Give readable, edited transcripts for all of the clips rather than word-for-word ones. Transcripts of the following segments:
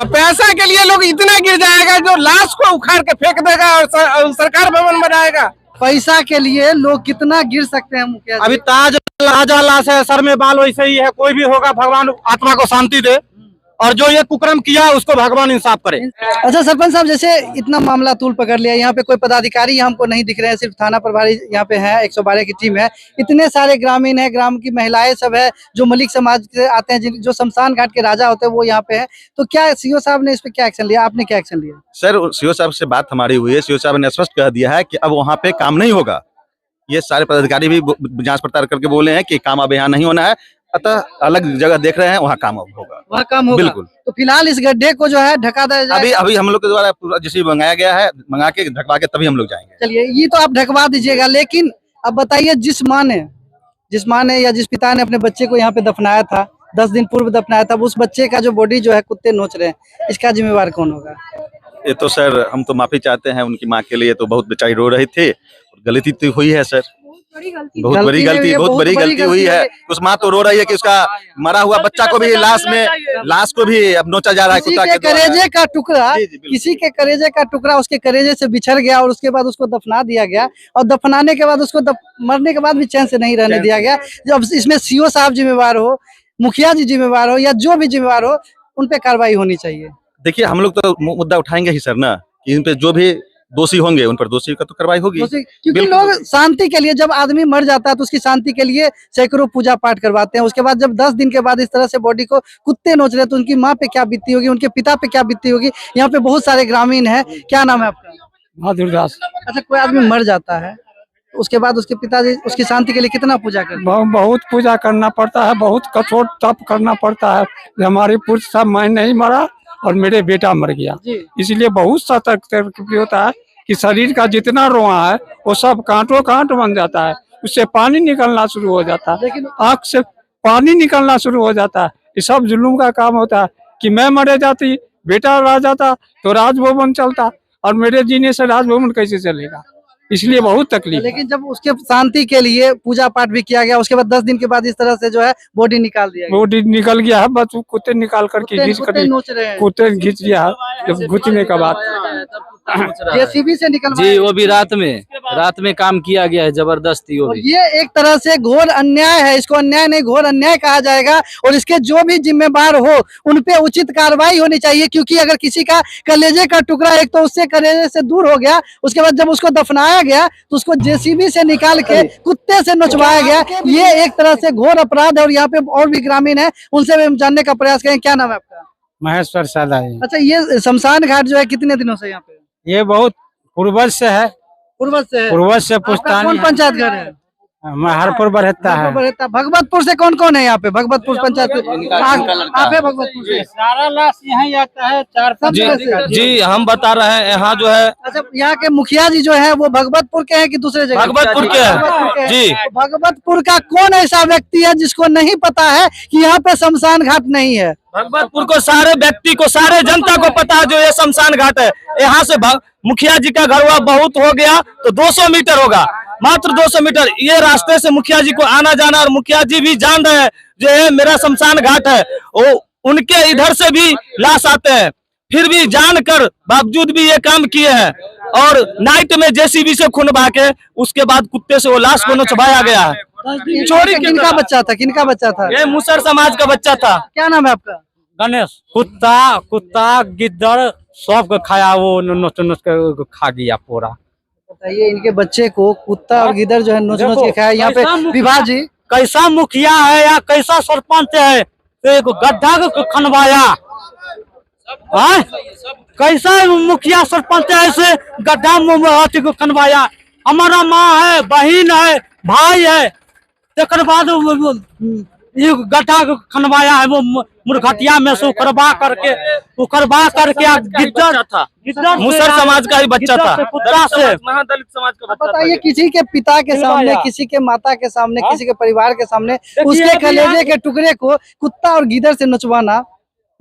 पैसा के लिए लोग इतना गिर जाएगा जो लाश को उखाड़ के फेंक देगा और सरकार भवन बनाएगा। पैसा के लिए लोग कितना गिर सकते हैं मुखिया जी? अभी ताज राजा लाश है, सर में बाल वैसे ही है, कोई भी होगा भगवान आत्मा को शांति दे, और जो ये कुकर्म किया है उसको भगवान इंसाफ करे। अच्छा सरपंच साहब, जैसे इतना मामला तूल पकड़ लिया, यहाँ पे कोई पदाधिकारी हमको नहीं दिख रहे हैं, सिर्फ थाना प्रभारी यहाँ पे है, 112 की टीम है, इतने सारे ग्रामीण है, ग्राम की महिलाएं सब है जो मलिक समाज से आते हैं, जो शमशान घाट के राजा होते हैं वो यहाँ पे है। तो क्या सीओ साहब ने इस पे क्या एक्शन लिया, आपने क्या एक्शन लिया? सर सीओ साहब से बात हमारी हुई है, सीओ साहब ने स्पष्ट कह दिया है कि अब वहाँ पे काम नहीं होगा। ये सारे पदाधिकारी भी जांच पड़ताल करके बोले हैं कि काम अब यहाँ नहीं होना है, अतः अलग जगह देख रहे हैं, वहाँ काम होगा। वहाँ काम होगा बिल्कुल। तो फिलहाल इस गड्ढे को जो है ढका दिया जाएगा। अभी हम लोग के द्वारा पूरा जिसे मंगाया गया है, मंगा के ढकवा के तभी हम लोग जाएंगे। चलिए, ये तो आप ढकवा दीजिएगा, लेकिन अब बताइए, जिस माँ ने या जिस पिता ने अपने बच्चे को यहाँ पे दफनाया था, 10 दिन पूर्व दफनाया था, उस बच्चे का जो बॉडी जो है कुत्ते नोच रहे हैं, इसका जिम्मेवार कौन होगा? ये तो सर हम तो माफी चाहते हैं उनकी माँ के लिए, तो बहुत बेचारी रो रही थी, गलती तो हुई है सर, बहुत बड़ी गलती हुई है। उस माँ तो रो रही है कि उसका मरा हुआ बच्चा को भी लाश को भी अब नोचा जा रहा है कुत्ता के करेजे का टुकड़ा, किसी के करेजे का टुकड़ा उसके करेजे से बिछड़ गया और उसके बाद उसको दफना दिया गया, और दफनाने के बाद उसको मरने के बाद भी चैन से नहीं रहने दिया गया। जब इसमें सीओ साहब जिम्मेवार हो, मुखिया जी जिम्मेवार हो, या जो भी जिम्मेवार हो, उन पे कार्रवाई होनी चाहिए। देखिए हम लोग तो मुद्दा उठाएंगे ही सर ना, कि इन पे जो भी दोषी होंगे उन पर दोषी का तो कार्रवाई होगी, क्योंकि लोग शांति के लिए, जब आदमी मर जाता है तो उसकी शांति के लिए सैकड़ों पूजा पाठ करवाते हैं, उसके बाद जब 10 दिन के बाद इस तरह से बॉडी को कुत्ते नोच रहे हैं तो उनकी माँ पे क्या बीती होगी, उनके पिता पे क्या बीती होगी। यहाँ पे बहुत सारे ग्रामीण है। क्या नाम है आपका? बहादुर दास। अच्छा, कोई आदमी मर जाता है, उसके बाद उसके पिताजी उसकी शांति के लिए कितना पूजा करते हैं? बहुत पूजा करना पड़ता है, बहुत कठोर तप करना पड़ता है। हमारे पुरुष साहब, मैं नहीं मरा और मेरे बेटा मर गया, इसलिए बहुत सतर्क होता है कि शरीर का जितना रोआ है वो सब कांटों कांट बन जाता है, उससे पानी निकलना शुरू हो जाता है, लेकिन आँख से पानी निकलना शुरू हो जाता है। ये सब जुल्म का काम होता है कि मैं मरे जाती, बेटा रह जाता तो राजभवन चलता, और मेरे जीने से राजभवन कैसे चलेगा, इसलिए बहुत तकलीफ। लेकिन जब उसके शांति के लिए पूजा पाठ भी किया गया, उसके बाद 10 दिन के बाद इस तरह से जो है बॉडी निकाल दिया, बॉडी निकल गया है, बस कुत्ते निकाल करके कुत्ते घींच गया है। जब घुटने का बाद जेसीबी से निकल जी, वो भी रात में काम किया गया है जबरदस्ती। और ये एक तरह से घोर अन्याय है, इसको अन्याय नहीं घोर अन्याय कहा जाएगा, और इसके जो भी जिम्मेदार हो उन पे उचित कार्रवाई होनी चाहिए। क्योंकि अगर किसी का कलेजे का टुकड़ा एक तो उससे कलेजे से दूर हो गया, उसके बाद जब उसको दफनाया गया तो उसको जेसीबी से निकाल के कुत्ते से नोचवाया गया, ये एक तरह से घोर अपराध है। और यहाँ पे और भी ग्रामीण है, उनसे भी हम जानने का प्रयास करें। क्या नाम है आपका? महेश्वर सादा है। अच्छा, ये शमशान घाट जो है कितने दिनों से यहाँ पे? ये बहुत पूर्वज से है, पूर्वज से पुश्तैनी। कौन पंचायत घर है? हरपुर बरहत्ता है। भगवतपुर से कौन कौन है यहाँ पे? भगवतपुर पंचायत आप है भगवतपुर से? सारा लाश यहीं आता है, 4-5 जी, हम बता रहे हैं यहाँ जो है। अच्छा, यहाँ के मुखिया जी जो है वो भगवतपुर के हैं कि दूसरे जगह? भगवतपुर के हैं जी। भगवतपुर का कौन ऐसा व्यक्ति है जिसको नहीं पता है कि यहाँ पे शमशान घाट नहीं है? भगवतपुर को सारे व्यक्ति को, सारे जनता को पता है जो ये शमशान घाट है। यहाँ से मुखिया जी का घर हुआ बहुत हो गया तो 200 मीटर होगा, मात्र 200 मीटर। ये रास्ते से मुखिया जी को आना जाना, और मुखिया जी भी जान रहे हैं जो है मेरा शमशान घाट है, वो उनके इधर से भी लाश आते हैं, फिर भी जानकर बावजूद भी ये काम किए हैं। और नाइट में जेसीबी से खून बहा के उसके बाद कुत्ते से वो लाश को नचवाया गया है। चोरी किनका बच्चा था? किनका बच्चा था? ये मुसर समाज का बच्चा था। क्या नाम है आपका? गणेश। कुत्ता गिद्दड़ सबको खाया, वो नोच के खा गया पूरा। बताइए, इनके बच्चे को कुत्ता और गिद्दड़ जो है नोच के खाया। यहाँ पे विभा जी, कैसा मुखिया है या कैसा सरपंच है, एक गड्ढा को खनवाया, कैसा मुखिया सरपंच है, ऐसे गड्ढा को खनवाया। हमारा माँ है, बहन है, भाई है, तकर बाद गड्ढा खनवाया है, वो मुर्घटिया में से उखरवा करके मुसर समाज का ही बच्चा था, महादलित समाज का बच्चा। बताइए, किसी के पिता के सामने, किसी के माता के सामने, किसी के परिवार के सामने उसके कलेजे के टुकड़े को कुत्ता और गिद्दड़ से नचवाना,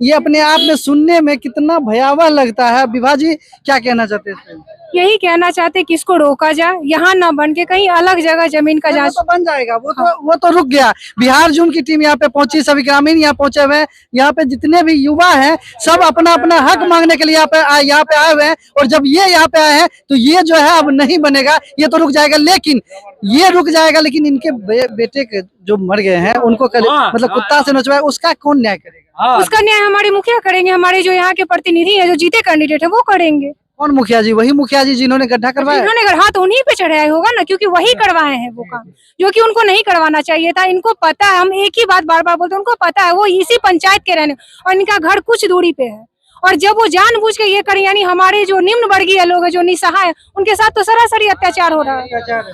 ये अपने आप में सुनने में कितना भयावह लगता है। विभा जी, क्या कहना चाहते हैं? यही कहना चाहते कि इसको रोका जाए, यहाँ ना बन के कहीं अलग जगह जमीन का वो जांच। तो बन जाएगा, वो तो रुक गया। बिहार जून की टीम यहाँ पे पहुंची, सभी ग्रामीण यहाँ पहुंचे हुए हैं। यहाँ पे जितने भी युवा हैं सब अपना अपना हक मांगने के लिए यहाँ पे आए हुए हैं। और जब ये यहाँ पे आए हैं तो ये जो है अब नहीं बनेगा, ये तो रुक जाएगा। लेकिन ये रुक जाएगा, लेकिन इनके बेटे के जो मर गए हैं उनको मतलब कुत्ता से नोचवाए, उसका कौन न्याय करेगा? उसका न्याय हमारे मुखिया करेंगे, हमारे जो यहाँ के प्रतिनिधि है, जो जीते कैंडिडेट है वो करेंगे। कौन मुखिया जी? वही मुखिया जी जिन्होंने गड्ढा करवाया। उन्होंने हाथ उन्हीं पे चढ़ाया होगा ना, क्योंकि वही करवाए हैं वो काम, जो कि उनको नहीं करवाना चाहिए था। इनको पता है, हम एक ही बात बार बार बोलते हैं, उनको पता है वो इसी पंचायत के रहने, और इनका घर कुछ दूरी पे है। और जब वो जानबूझ के ये करें, यानी हमारे जो निम्न वर्गीय लोग हैं, जो निसहाय, उनके साथ तो सरासरी अत्याचार हो रहा है,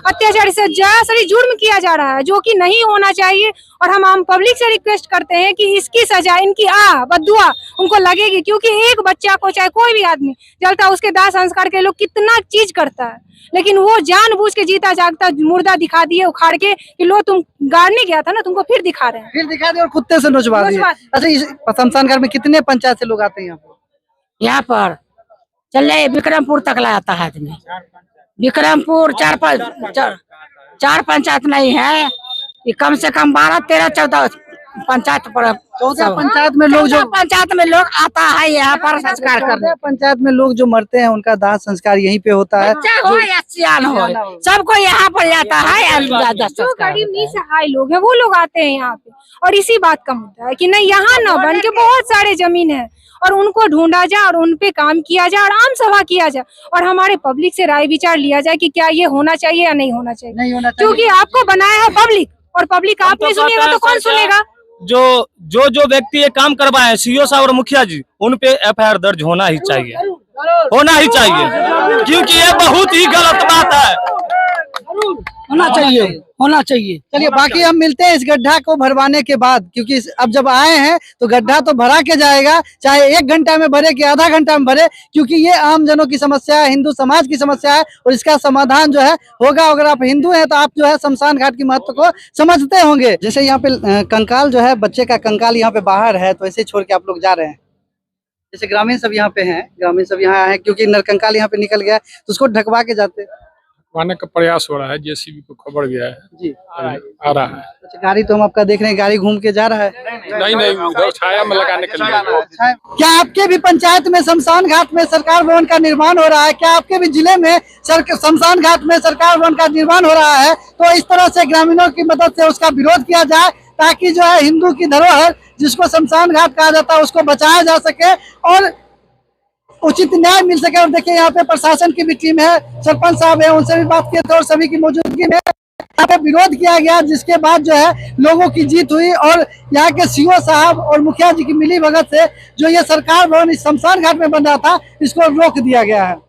अत्याचार से सरासरी जुर्म किया जा रहा है, जो कि नहीं होना चाहिए। और हम आम पब्लिक से रिक्वेस्ट करते हैं कि इसकी सजा, इनकी बद्दुआ उनको लगेगी, क्योंकि एक बच्चा को, चाहे कोई भी आदमी जलता, उसके दाह संस्कार के लोग कितना चीज करता है, लेकिन वो जानबूझ के जीता जागता मुर्दा दिखा दिए उखाड़ के कि लो तुम गाड़ने गया था ना, तुमको फिर दिखा रहे हैं, फिर दिखा दिए और कुत्ते से नोचवा दिए। अच्छा, इस शमशान घाट में कितने पंचायत से लोग आते हैं यहाँ पे? यहाँ पर चले विक्रमपुर तक लाता है आदमी। विक्रमपुर चार पंचायत नहीं है, ये कम से कम 12, 13, 14 पंचायत पर 14 पंचायत में लोग जो पंचायत में लोग आता है यहाँ पर संस्कार करने। पंचायत में लोग जो मरते हैं उनका दाह संस्कार यहीं पे होता है। बच्चा हो या सियान हो, सबको यहाँ पर आता है। जो गरीब निसहाय लोग हैं वो लोग आते हैं यहाँ पे, और इसी बात का मुद्दा है कि नहीं, यहाँ न बन के बहुत सारे जमीन है और उनको ढूंढा जाए और उन पे काम किया जाए और आम सभा किया जाए, और हमारे पब्लिक से राय विचार लिया जाए कि क्या ये होना चाहिए या नहीं होना चाहिए। नहीं होना चाहिए, क्योंकि आपको बनाया है पब्लिक, और पब्लिक आप नहीं सुनिएगा तो कौन सुनेगा? जो व्यक्ति ये काम करवाए, सीओ साहब और मुखिया जी, उन पे एफआईआर दर्ज होना ही चाहिए, क्योंकि ये बहुत ही गलत बात है। होना चाहिए। चलिए, बाकी हम मिलते हैं इस गड्ढा को भरवाने के बाद, क्योंकि अब जब आए हैं तो गड्ढा तो भरा के जाएगा, चाहे 1 घंटा में भरे कि आधा घंटा में भरे, क्योंकि ये आम जनों की समस्या है, हिंदू समाज की समस्या है, और इसका समाधान जो है होगा। अगर आप हिंदू हैं तो आप जो है शमशान घाट की महत्व को समझते होंगे। जैसे यहाँ पे कंकाल जो है, बच्चे का कंकाल यहाँ पे बाहर है, तो ऐसे छोड़ के आप लोग जा रहे हैं। जैसे ग्रामीण सब यहाँ पे हैं, ग्रामीण सब यहाँ आए हैं क्योंकि नरकंकाल यहाँ पे निकल गया, तो उसको ढकवा के जाते हैं। आने का प्रयास हो रहा है, जेसीबी को खबर गया है जी, आ रहा है। अच्छा, गाड़ी तो हम आपका देख रहे हैं, गाड़ी घूम के जा रहा है। नहीं, उधर छाया में लगाने के लिए। क्या आपके भी पंचायत में शमशान घाट में सरकार भवन का निर्माण हो रहा है? क्या आपके भी जिले में शमशान घाट में सरकार भवन का निर्माण हो रहा है? तो इस तरह से ग्रामीणों की मदद से उसका विरोध किया जाए, ताकि जो है हिंदू की धरोहर जिसको शमशान घाट कहा जाता है उसको बचाया जा सके और उचित न्याय मिल सके। और देखिए, यहाँ पे प्रशासन की भी टीम है, सरपंच साहब है, उनसे भी बात किए थे और सभी की मौजूदगी में यहाँ पे विरोध किया गया, जिसके बाद जो है लोगों की जीत हुई और यहाँ के सीओ साहब और मुखिया जी की मिली भगत से जो ये सरकार भवन इस शमशान घाट में बन रहा था, इसको रोक दिया गया है।